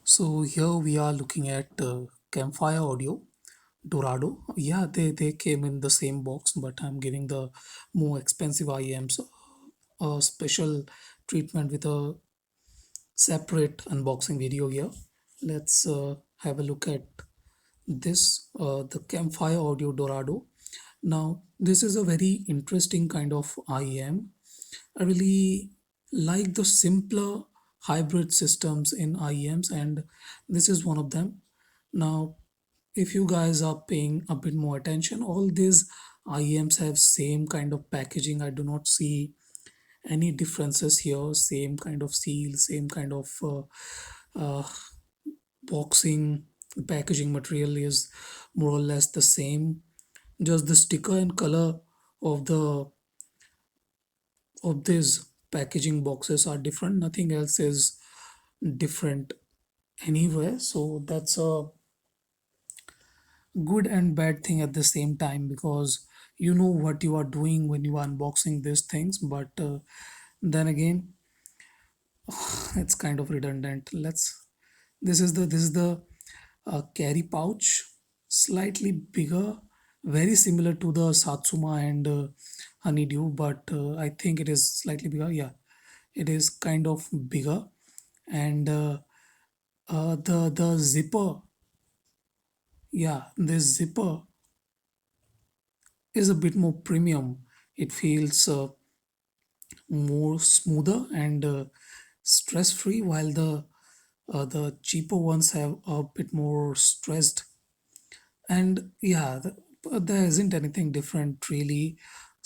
So here we are looking at Campfire Audio Dorado. Yeah, they came in the same box, but I'm giving the more expensive IEMs a special treatment with a separate unboxing video here. Let's have a look at this the Campfire Audio Dorado. Now, this is a very interesting kind of IEM. I really like the simpler hybrid systems in IEMs, and this is one of them. Now, if you guys are paying a bit more attention, all these IEMs have same kind of packaging. I do not see any differences here. Same kind of seal, same kind of uh, boxing, packaging material is more or less the same. Just the sticker and color of these packaging boxes are different. Nothing else is different anywhere. So that's a good and bad thing at the same time, because you know what you are doing when you are unboxing these things, but then again it's kind of redundant. Let's this is the carry pouch, slightly bigger, very similar to the Satsuma and Honeydew, but I think it is slightly bigger. Yeah, it is kind of bigger. And the zipper, yeah, this zipper is a bit more premium. It feels more smoother and stress free, while the cheaper ones have a bit more stressed. And yeah, there isn't anything different really.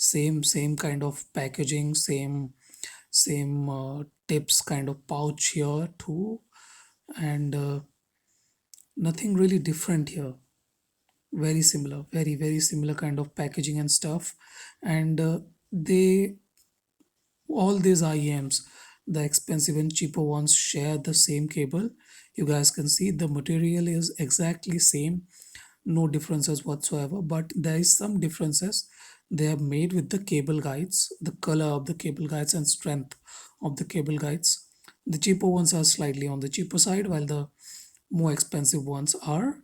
Same kind of packaging, same tips kind of pouch here too, and nothing really different here. Very similar, very similar kind of packaging and stuff. And they all these IEMs, the expensive and cheaper ones, share the same cable. You guys can see the material is exactly same, no differences whatsoever, but there is some differences. They are made with the cable guides, the color of the cable guides and strength of the cable guides. The cheaper ones are slightly on the cheaper side, while the more expensive ones are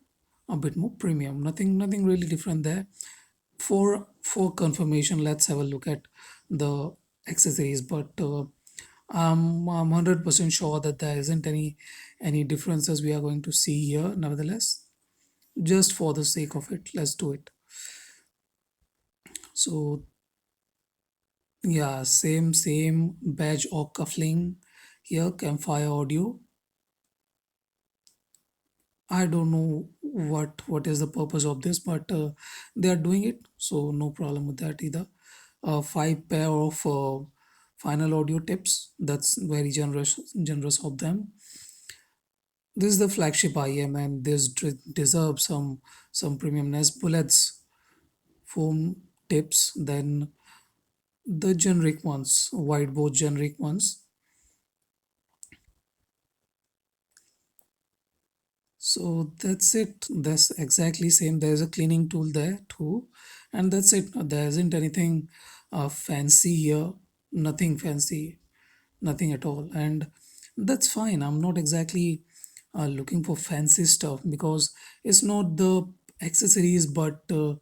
a bit more premium. Nothing really different there. For confirmation, let's have a look at the accessories, but I'm 100% sure that there isn't any differences we are going to see here. Nevertheless, just for the sake of it, let's do it. So yeah, same badge or cuffling here. Campfire Audio. I don't know what is the purpose of this, but they are doing it, so no problem with that either. Five pair of final audio tips. That's very generous of them. This is the flagship IM, and this deserves some premiumness. Bullets, foam tips, then the generic ones, whiteboard generic ones. So that's it. That's exactly same. There's a cleaning tool there too, and that's it. There isn't anything fancy here. Nothing fancy, nothing at all, and that's fine. I'm not exactly looking for fancy stuff, because it's not the accessories, but the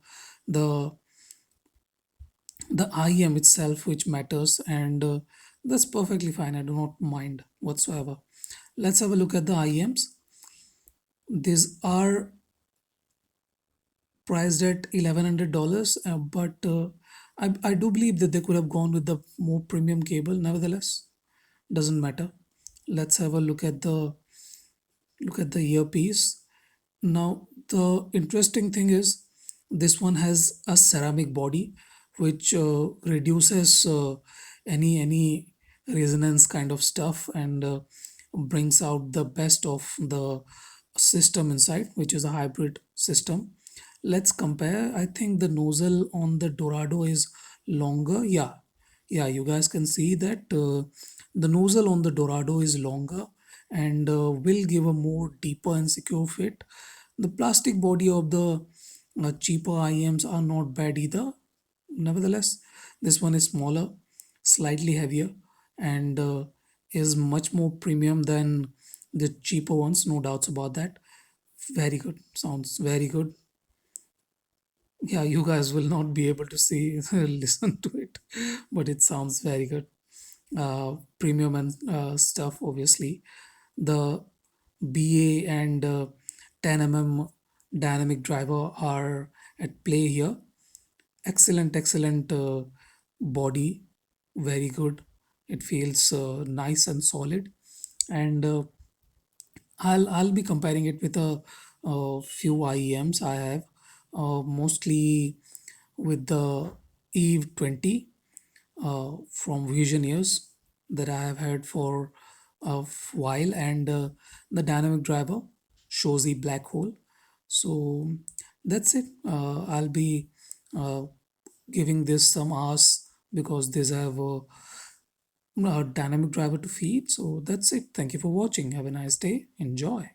the IM itself which matters, and that's perfectly fine. I do not mind whatsoever. Let's have a look at the IMs. These are priced at $1,100, but I do believe that they could have gone with the more premium cable. Nevertheless, doesn't matter. Let's have a look at the earpiece. Now, the interesting thing is this one has a ceramic body, which reduces any resonance kind of stuff, and brings out the best of the system inside, which is a hybrid system. Let's compare. I think the nozzle on the Dorado is longer. Yeah, you guys can see that the nozzle on the Dorado is longer, and will give a more deeper and secure fit. The plastic body of the cheaper IEMs are not bad either. Nevertheless, this one is smaller, slightly heavier, and is much more premium than the cheaper ones, no doubts about that. Very good, sounds very good. Yeah, you guys will not be able to see listen to it, but it sounds very good. Premium and stuff, obviously. The BA and 10 dynamic driver are at play here. Excellent body, very good. It feels nice and solid. And I'll be comparing it with a few IEMs I have, mostly with the Eve 20 from Visioneers that I have had for a while, and the dynamic driver shows the black hole. So that's it. I'll be uh, giving this some hours because these have a dynamic driver to feed. So that's it. Thank you for watching. Have a nice day. Enjoy.